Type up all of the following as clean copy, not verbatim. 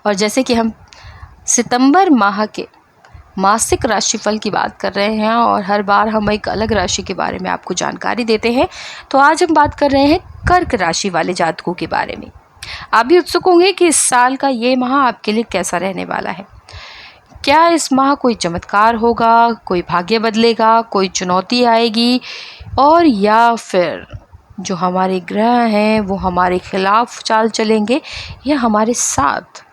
और जैसे कि हम सितंबर माह के मासिक राशिफल की बात कर रहे हैं और हर बार हम एक अलग राशि के बारे में आपको जानकारी देते हैं, तो आज हम बात कर रहे हैं कर्क राशि वाले जातकों के बारे में। आप भी उत्सुक होंगे कि इस साल का ये माह आपके लिए कैसा रहने वाला है। क्या इस माह कोई चमत्कार होगा, कोई भाग्य बदलेगा, कोई चुनौती आएगी, और या फिर जो हमारे ग्रह हैं वो हमारे खिलाफ चाल चलेंगे या हमारे साथ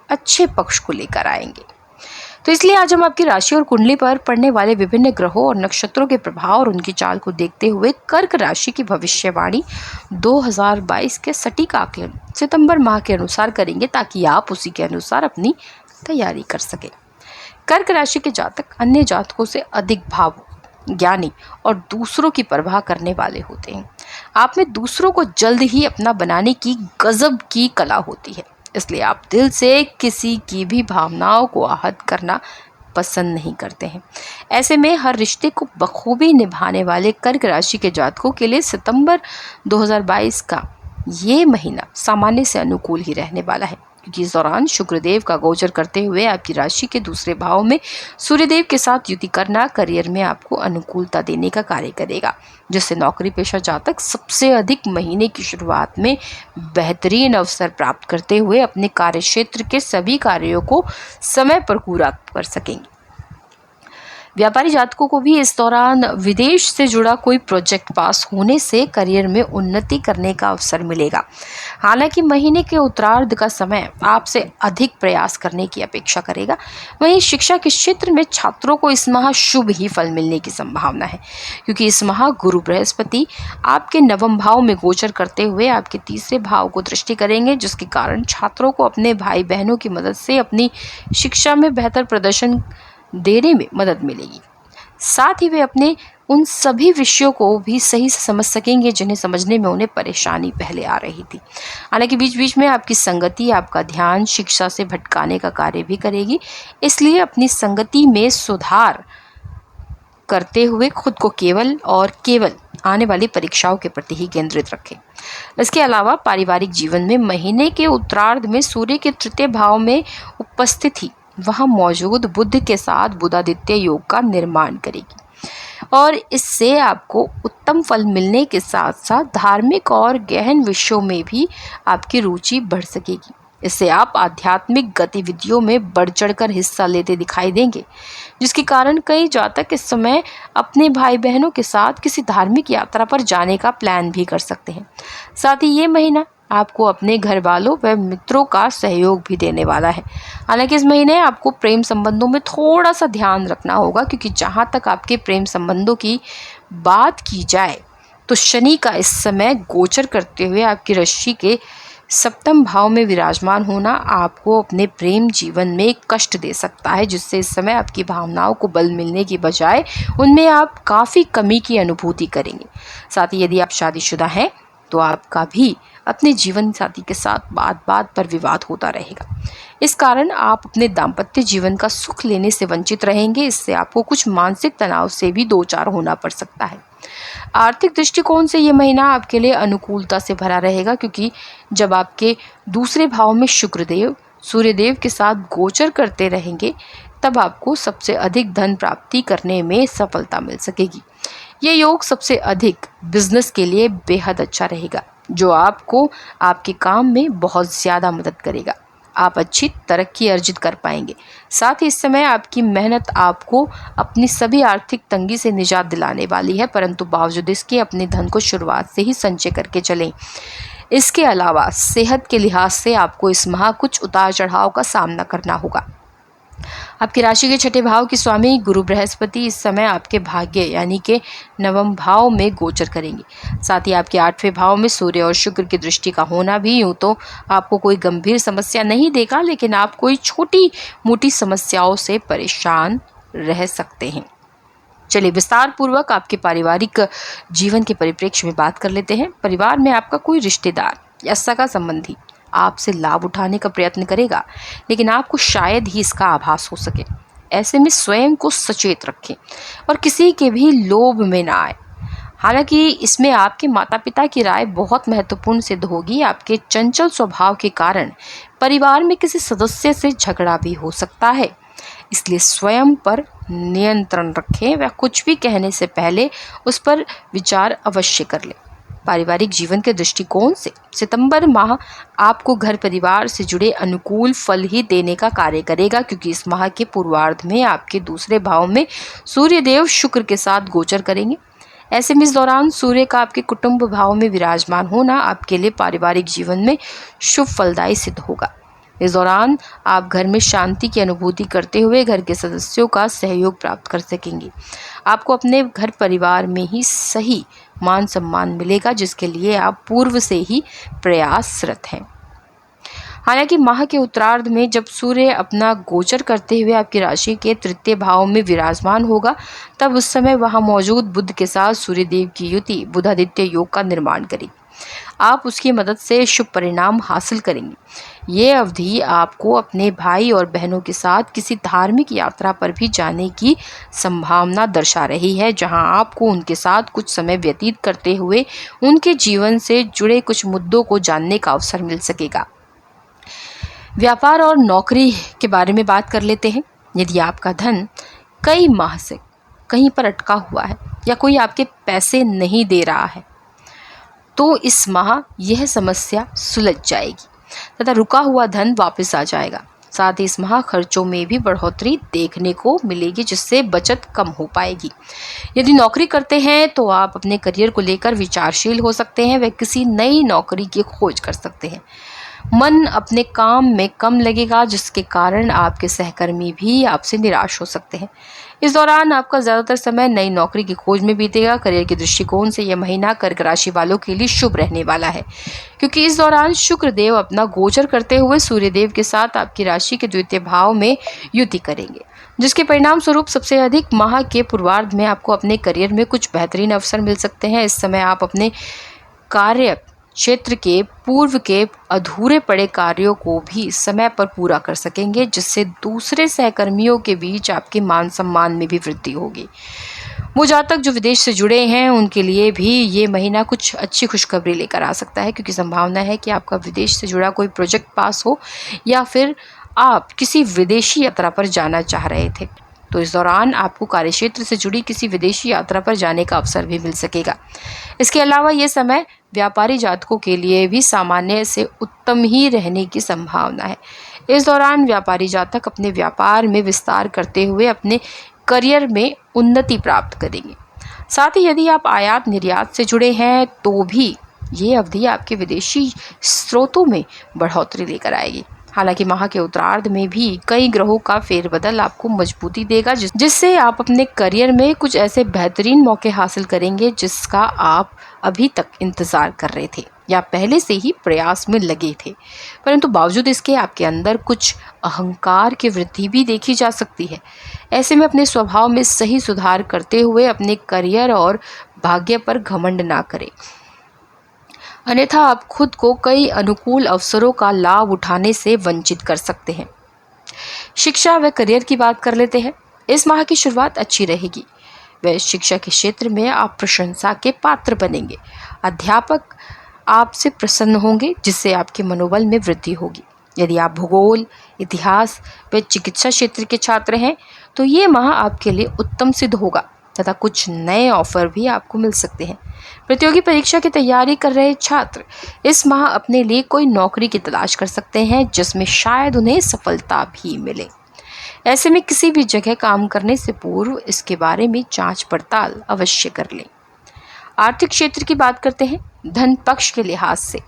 अच्छे पक्ष को लेकर आएंगे। तो इसलिए आज हम आपकी राशि और कुंडली पर पड़ने वाले विभिन्न ग्रहों और नक्षत्रों के प्रभाव और उनकी चाल को देखते हुए कर्क राशि की भविष्यवाणी 2022 के सटीक आकलन सितंबर माह के अनुसार करेंगे, ताकि आप उसी के अनुसार अपनी तैयारी कर सकें। कर्क राशि के जातक अन्य जातकों से अधिक भावुक, ज्ञानी और दूसरों की परवाह करने वाले होते हैं। आप में दूसरों को जल्द ही अपना बनाने की गजब की कला होती है, इसलिए आप दिल से किसी की भी भावनाओं को आहत करना पसंद नहीं करते हैं। ऐसे में हर रिश्ते को बखूबी निभाने वाले कर्क राशि के जातकों के लिए सितंबर 2022 का ये महीना सामान्य से अनुकूल ही रहने वाला है, क्योंकि इस दौरान शुक्रदेव का गोचर करते हुए आपकी राशि के दूसरे भाव में सूर्यदेव के साथ युति करना करियर में आपको अनुकूलता देने का कार्य करेगा, जिससे नौकरी पेशा जातक सबसे अधिक महीने की शुरुआत में बेहतरीन अवसर प्राप्त करते हुए अपने कार्यक्षेत्र के सभी कार्यों को समय पर पूरा कर सकेंगे। व्यापारी जातकों को भी इस दौरान विदेश से जुड़ा कोई प्रोजेक्ट पास होने से करियर में उन्नति करने का अवसर मिलेगा। हालांकि महीने के उत्तरार्ध का समय आपसे अधिक प्रयास करने की अपेक्षा करेगा। वहीं शिक्षा के क्षेत्र में छात्रों को इस माह शुभ ही फल मिलने की संभावना है, क्योंकि इस माह गुरु बृहस्पति आपके नवम भाव में गोचर करते हुए आपके तीसरे भाव को दृष्टि करेंगे, जिसके कारण छात्रों को अपने भाई बहनों की मदद से अपनी शिक्षा में बेहतर प्रदर्शन देने में मदद मिलेगी। साथ ही वे अपने उन सभी विषयों को भी सही से समझ सकेंगे जिन्हें समझने में उन्हें परेशानी पहले आ रही थी। हालांकि बीच बीच में आपकी संगति आपका ध्यान शिक्षा से भटकाने का कार्य भी करेगी, इसलिए अपनी संगति में सुधार करते हुए खुद को केवल और केवल आने वाली परीक्षाओं के प्रति ही केंद्रित रखें। इसके अलावा पारिवारिक जीवन में महीने के उत्तरार्ध में सूर्य के तृतीय भाव में उपस्थिति वहां मौजूद बुध के साथ बुधादित्य योग का निर्माण करेगी, और इससे आपको उत्तम फल मिलने के साथ साथ धार्मिक और गहन विषयों में भी आपकी रुचि बढ़ सकेगी। इससे आप आध्यात्मिक गतिविधियों में बढ़ चढ़कर हिस्सा लेते दिखाई देंगे, जिसके कारण कई जातक इस समय अपने भाई बहनों के साथ किसी धार्मिक यात्रा पर जाने का प्लान भी कर सकते हैं। साथ ही ये महीना आपको अपने घर वालों व मित्रों का सहयोग भी देने वाला है। हालांकि इस महीने आपको प्रेम संबंधों में थोड़ा सा ध्यान रखना होगा, क्योंकि जहां तक आपके प्रेम संबंधों की बात की जाए तो शनि का इस समय गोचर करते हुए आपकी राशि के सप्तम भाव में विराजमान होना आपको अपने प्रेम जीवन में कष्ट दे सकता है, जिससे इस समय आपकी भावनाओं को बल मिलने की बजाय उनमें आप काफ़ी कमी की अनुभूति करेंगे। साथ ही यदि आप शादीशुदा हैं तो आपका भी अपने जीवन साथी के साथ बात बात पर विवाद होता रहेगा। इस कारण आप अपने दाम्पत्य जीवन का सुख लेने से वंचित रहेंगे। इससे आपको कुछ मानसिक तनाव से भी दो चार होना पड़ सकता है। आर्थिक दृष्टिकोण से ये महीना आपके लिए अनुकूलता से भरा रहेगा, क्योंकि जब आपके दूसरे भाव में शुक्रदेव सूर्यदेव के साथ गोचर करते रहेंगे तब आपको सबसे अधिक धन प्राप्ति करने में सफलता मिल सकेगी। ये योग सबसे अधिक बिजनेस के लिए बेहद अच्छा रहेगा, जो आपको आपके काम में बहुत ज़्यादा मदद करेगा। आप अच्छी तरक्की अर्जित कर पाएंगे। साथ ही इस समय आपकी मेहनत आपको अपनी सभी आर्थिक तंगी से निजात दिलाने वाली है, परंतु बावजूद इसके अपने धन को शुरुआत से ही संचय करके चलें। इसके अलावा सेहत के लिहाज से आपको इस माह कुछ उतार चढ़ाव का सामना करना होगा। आपकी राशि के छठे भाव की स्वामी गुरु बृहस्पति इस समय आपके भाग्य यानी के नवम भाव में गोचर करेंगे। साथ ही आपके आठवें भाव में सूर्य और शुक्र की दृष्टि का होना भी यूँ तो आपको कोई गंभीर समस्या नहीं देगा, लेकिन आप कोई छोटी मोटी समस्याओं से परेशान रह सकते हैं। चलिए विस्तार पूर्वक आपके पारिवारिक जीवन के परिप्रेक्ष्य में बात कर लेते हैं। परिवार में आपका कोई रिश्तेदार या सगा संबंधी आपसे लाभ उठाने का प्रयत्न करेगा, लेकिन आपको शायद ही इसका आभास हो सके। ऐसे में स्वयं को सचेत रखें और किसी के भी लोभ में ना आए। हालांकि इसमें आपके माता पिता की राय बहुत महत्वपूर्ण सिद्ध होगी। आपके चंचल स्वभाव के कारण परिवार में किसी सदस्य से झगड़ा भी हो सकता है, इसलिए स्वयं पर नियंत्रण रखें व कुछ भी कहने से पहले उस पर विचार अवश्य कर लें। पारिवारिक जीवन के दृष्टिकोण से सितंबर माह आपको घर परिवार से जुड़े अनुकूल फल ही देने का कार्य करेगा, क्योंकि इस माह के पूर्वार्ध में आपके दूसरे भाव में सूर्य देव शुक्र के साथ गोचर करेंगे। ऐसे में इस दौरान सूर्य का आपके कुटुंब भाव में विराजमान होना आपके लिए पारिवारिक जीवन में शुभ फलदायी सिद्ध होगा। इस दौरान आप घर में शांति की अनुभूति करते हुए घर के सदस्यों का सहयोग प्राप्त कर सकेंगे। आपको अपने घर परिवार में ही सही मान सम्मान मिलेगा, जिसके लिए आप पूर्व से ही प्रयासरत हैं। हालांकि माह के उत्तरार्ध में जब सूर्य अपना गोचर करते हुए आपकी राशि के तृतीय भाव में विराजमान होगा, तब उस समय वहां मौजूद बुध के साथ सूर्य देव की युति बुधादित्य योग का निर्माण करेगी। आप उसकी मदद से शुभ परिणाम हासिल करेंगे। ये अवधि आपको अपने भाई और बहनों के साथ किसी धार्मिक यात्रा पर भी जाने की संभावना दर्शा रही है, जहां आपको उनके साथ कुछ समय व्यतीत करते हुए उनके जीवन से जुड़े कुछ मुद्दों को जानने का अवसर मिल सकेगा। व्यापार और नौकरी के बारे में बात कर लेते हैं। यदि आपका धन कई माह से कहीं पर अटका हुआ है या कोई आपके पैसे नहीं दे रहा है, तो इस माह यह समस्या सुलझ जाएगी तथा रुका हुआ धन वापस आ जाएगा। साथ ही इस माह खर्चों में भी बढ़ोतरी देखने को मिलेगी, जिससे बचत कम हो पाएगी। यदि नौकरी करते हैं तो आप अपने करियर को लेकर विचारशील हो सकते हैं व किसी नई नौकरी की खोज कर सकते हैं। मन अपने काम में कम लगेगा, जिसके कारण आपके सहकर्मी भी आपसे निराश हो सकते हैं। इस दौरान आपका ज़्यादातर समय नई नौकरी की खोज में बीतेगा। करियर के दृष्टिकोण से यह महीना कर्क राशि वालों के लिए शुभ रहने वाला है, क्योंकि इस दौरान शुक्र देव अपना गोचर करते हुए सूर्य देव के साथ आपकी राशि के द्वितीय भाव में युति करेंगे, जिसके परिणाम स्वरूप सबसे अधिक माह के पूर्वार्ध में आपको अपने करियर में कुछ बेहतरीन अवसर मिल सकते हैं। इस समय आप अपने कार्य क्षेत्र के पूर्व के अधूरे पड़े कार्यों को भी समय पर पूरा कर सकेंगे, जिससे दूसरे सहकर्मियों के बीच आपके मान सम्मान में भी वृद्धि होगी। वो जातक जो विदेश से जुड़े हैं उनके लिए भी ये महीना कुछ अच्छी खुशखबरी लेकर आ सकता है, क्योंकि संभावना है कि आपका विदेश से जुड़ा कोई प्रोजेक्ट पास हो या फिर आप किसी विदेशी यात्रा पर जाना चाह रहे थे, तो इस दौरान आपको कार्यक्षेत्र से जुड़ी किसी विदेशी यात्रा पर जाने का अवसर भी मिल सकेगा। इसके अलावा ये समय व्यापारी जातकों के लिए भी सामान्य से उत्तम ही रहने की संभावना है। इस दौरान व्यापारी जातक अपने व्यापार में विस्तार करते हुए अपने करियर में उन्नति प्राप्त करेंगे। साथ ही यदि आप आयात निर्यात से जुड़े हैं तो भी ये अवधि आपके विदेशी स्रोतों में बढ़ोतरी लेकर आएगी। हालांकि माह के उत्तरार्ध में भी कई ग्रहों का फेरबदल आपको मजबूती देगा, जिससे आप अपने करियर में कुछ ऐसे बेहतरीन मौके हासिल करेंगे जिसका आप अभी तक इंतजार कर रहे थे या पहले से ही प्रयास में लगे थे, परंतु बावजूद इसके आपके अंदर कुछ अहंकार की वृद्धि भी देखी जा सकती है। ऐसे में अपने स्वभाव में सही सुधार करते हुए अपने करियर और भाग्य पर घमंड ना करें, अन्यथा आप खुद को कई अनुकूल अवसरों का लाभ उठाने से वंचित कर सकते हैं। शिक्षा व करियर की बात कर लेते हैं। इस माह की शुरुआत अच्छी रहेगी। वह शिक्षा के क्षेत्र में आप प्रशंसा के पात्र बनेंगे। अध्यापक आपसे प्रसन्न होंगे, जिससे आपके मनोबल में वृद्धि होगी। यदि आप भूगोल, इतिहास व चिकित्सा क्षेत्र के छात्र हैं तो ये माह आपके लिए उत्तम सिद्ध होगा तथा कुछ नए ऑफर भी आपको मिल सकते हैं। प्रतियोगी परीक्षा की तैयारी कर रहे छात्र इस माह अपने लिए कोई नौकरी की तलाश कर सकते हैं, जिसमें शायद उन्हें सफलता भी मिले। ऐसे में किसी भी जगह काम करने से पूर्व इसके बारे में जांच पड़ताल अवश्य कर लें। आर्थिक क्षेत्र की बात करते हैं। धन पक्ष के लिहाज से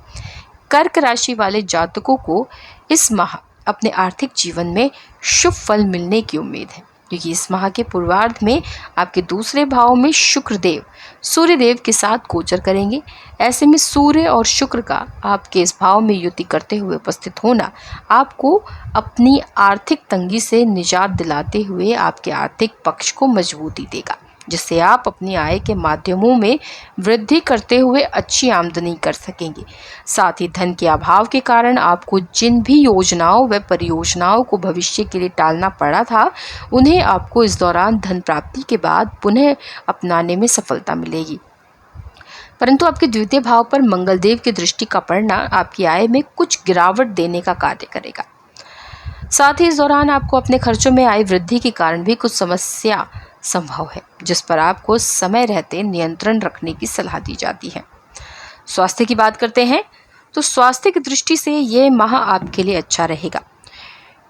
कर्क राशि वाले जातकों को इस माह अपने आर्थिक जीवन में शुभ फल मिलने की उम्मीद है, क्योंकि इस माह के पूर्वार्ध में आपके दूसरे भाव में शुक्र देव सूर्य देव के साथ गोचर करेंगे। ऐसे में सूर्य और शुक्र का आपके इस भाव में युति करते हुए उपस्थित होना आपको अपनी आर्थिक तंगी से निजात दिलाते हुए आपके आर्थिक पक्ष को मजबूती देगा, जिससे आप अपनी आय के माध्यमों में वृद्धि करते हुए अच्छी आमदनी कर सकेंगे। साथ ही धन के अभाव के कारण आपको जिन भी योजनाओं व परियोजनाओं को भविष्य के लिए टालना पड़ा था, उन्हें आपको इस दौरान धन प्राप्ति के बाद पुनः अपनाने में सफलता मिलेगी। परंतु आपके द्वितीय भाव पर मंगलदेव की दृष्टि का पड़ना आपकी आय में कुछ गिरावट देने का कार्य करेगा। साथ ही इस दौरान आपको अपने खर्चों में आय वृद्धि के कारण भी कुछ समस्या संभव है, जिस पर आपको समय रहते नियंत्रण रखने की सलाह दी जाती है। स्वास्थ्य की बात करते हैं तो स्वास्थ्य की दृष्टि से यह माह आपके लिए अच्छा रहेगा।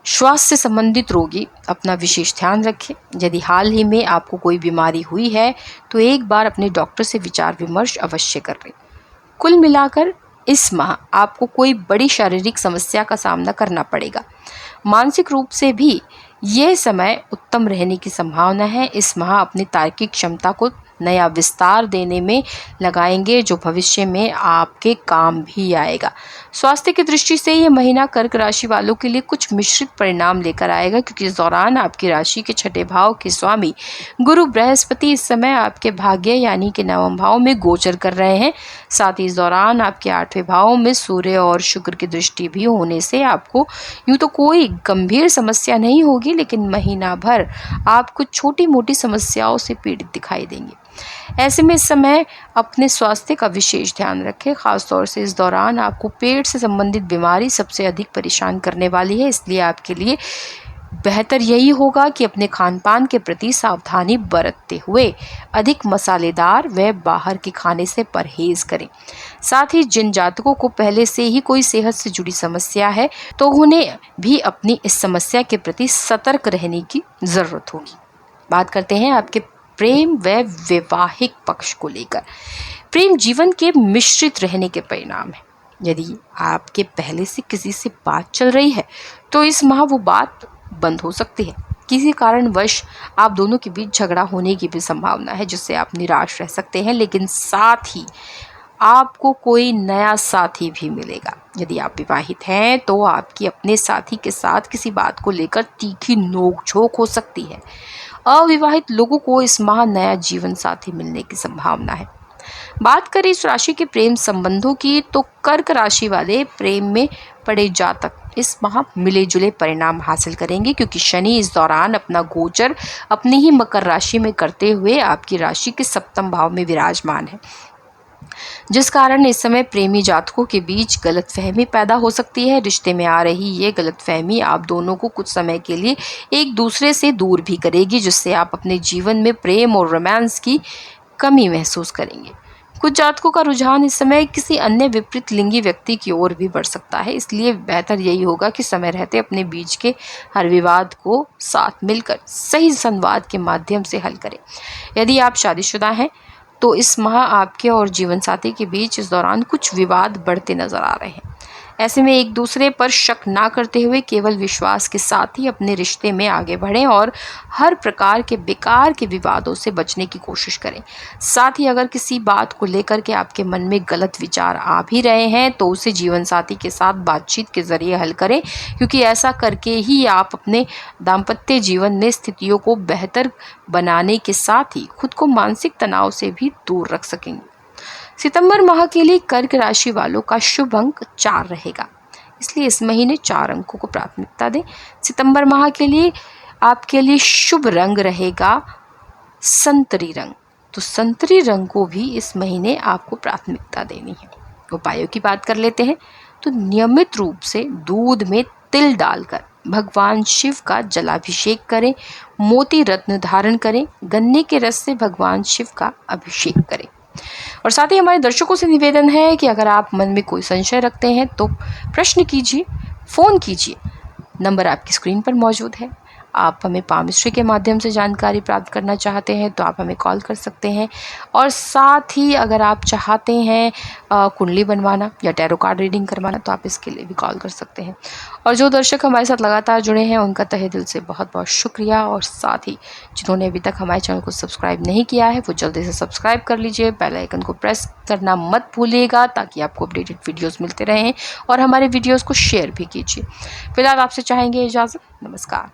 श्वास से संबंधित रोगी अपना विशेष ध्यान रखें। यदि हाल ही में आपको कोई बीमारी हुई है तो एक बार अपने डॉक्टर से विचार विमर्श अवश्य कर लें। कुल मिलाकर इस माह आपको कोई बड़ी शारीरिक समस्या का सामना करना पड़ेगा। मानसिक रूप से भी यह समय उत्तम रहने की संभावना है। इस माह अपनी तार्किक क्षमता को नया विस्तार देने में लगाएंगे, जो भविष्य में आपके काम भी आएगा। स्वास्थ्य की दृष्टि से यह महीना कर्क राशि वालों के लिए कुछ मिश्रित परिणाम लेकर आएगा, क्योंकि इस दौरान आपकी राशि के छठे भाव के स्वामी गुरु बृहस्पति इस समय आपके भाग्य यानी कि नवम भाव में गोचर कर रहे हैं। साथ ही इस दौरान आपके आठवें भाव में सूर्य और शुक्र की दृष्टि भी होने से आपको यूं तो कोई गंभीर समस्या नहीं होगी, लेकिन महीना भर आप कुछ छोटी मोटी समस्याओं से पीड़ित दिखाई देंगे। ऐसे में इस समय अपने स्वास्थ्य का विशेष ध्यान रखें। खासतौर से इस दौरान आपको पेट से संबंधित बीमारी सबसे अधिक परेशान करने वाली है, इसलिए आपके लिए बेहतर यही होगा कि अपने खान पान के प्रति सावधानी बरतते हुए अधिक मसालेदार व बाहर के खाने से परहेज करें। साथ ही जिन जातकों को पहले से ही कोई सेहत से जुड़ी समस्या है तो उन्हें भी अपनी इस समस्या के प्रति सतर्क रहने की जरूरत होगी। बात करते हैं आपके प्रेम व वैवाहिक पक्ष को लेकर। प्रेम जीवन के मिश्रित रहने के परिणाम है। यदि आपके पहले से किसी से बात चल रही है तो इस माह वो बात बंद हो सकती है। किसी कारणवश आप दोनों के बीच झगड़ा होने की भी संभावना है, जिससे आप निराश रह सकते हैं, लेकिन साथ ही आपको कोई नया साथी भी मिलेगा। यदि आप विवाहित हैं तो आपकी अपने साथी के साथ किसी बात को लेकर तीखी नोकझोंक हो सकती है। अविवाहित लोगों को इस माह नया जीवन साथी मिलने की संभावना है। बात करें इस राशि के प्रेम संबंधों की तो कर्क राशि वाले प्रेम में पड़े जातक इस माह मिले जुले परिणाम हासिल करेंगे, क्योंकि शनि इस दौरान अपना गोचर अपनी ही मकर राशि में करते हुए आपकी राशि के सप्तम भाव में विराजमान है, जिस कारण इस समय प्रेमी जातकों के बीच गलतफहमी पैदा हो सकती है। रिश्ते में आ रही ये गलतफहमी आप दोनों को कुछ समय के लिए एक दूसरे से दूर भी करेगी, जिससे आप अपने जीवन में प्रेम और रोमांस की कमी महसूस करेंगे। कुछ जातकों का रुझान इस समय किसी अन्य विपरीत लिंगी व्यक्ति की ओर भी बढ़ सकता है, इसलिए बेहतर यही होगा कि समय रहते अपने बीच के हर विवाद को साथ मिलकर सही संवाद के माध्यम से हल करें। यदि आप शादीशुदा हैं तो इस माह आपके और जीवन साथी के बीच इस दौरान कुछ विवाद बढ़ते नजर आ रहे हैं। ऐसे में एक दूसरे पर शक ना करते हुए केवल विश्वास के साथ ही अपने रिश्ते में आगे बढ़ें और हर प्रकार के बेकार के विवादों से बचने की कोशिश करें। साथ ही अगर किसी बात को लेकर के आपके मन में गलत विचार आ भी रहे हैं तो उसे जीवन साथी के साथ बातचीत के जरिए हल करें, क्योंकि ऐसा करके ही आप अपने दाम्पत्य जीवन में स्थितियों को बेहतर बनाने के साथ ही खुद को मानसिक तनाव से भी दूर रख सकेंगे। सितंबर माह के लिए कर्क राशि वालों का शुभ अंक 4 रहेगा, इसलिए इस महीने 4 अंकों को प्राथमिकता दें। सितंबर माह के लिए आपके लिए शुभ रंग रहेगा संतरी रंग, तो संतरी रंग को भी इस महीने आपको प्राथमिकता देनी है। उपायों की बात कर लेते हैं तो नियमित रूप से दूध में तिल डालकर भगवान शिव का जलाभिषेक करें, मोती रत्न धारण करें, गन्ने के रस से भगवान शिव का अभिषेक करें। और साथ ही हमारे दर्शकों से निवेदन है कि अगर आप मन में कोई संशय रखते हैं तो प्रश्न कीजिए, फ़ोन कीजिए, नंबर आपकी स्क्रीन पर मौजूद है। आप हमें पामिस्ट्री के माध्यम से जानकारी प्राप्त करना चाहते हैं तो आप हमें कॉल कर सकते हैं। और साथ ही अगर आप चाहते हैं कुंडली बनवाना या टैरो कार्ड रीडिंग करवाना तो आप इसके लिए भी कॉल कर सकते हैं। और जो दर्शक हमारे साथ लगातार जुड़े हैं उनका तहे दिल से बहुत बहुत शुक्रिया। और साथ ही जिन्होंने अभी तक हमारे चैनल को सब्सक्राइब नहीं किया है वो जल्दी से सब्सक्राइब कर लीजिए, बेल आइकन को प्रेस करना मत भूलिएगा ताकि आपको अपडेटेड वीडियोज़ मिलते रहें, और हमारे वीडियोज़ को शेयर भी कीजिए। फिलहाल आपसे चाहेंगे इजाज़त, नमस्कार।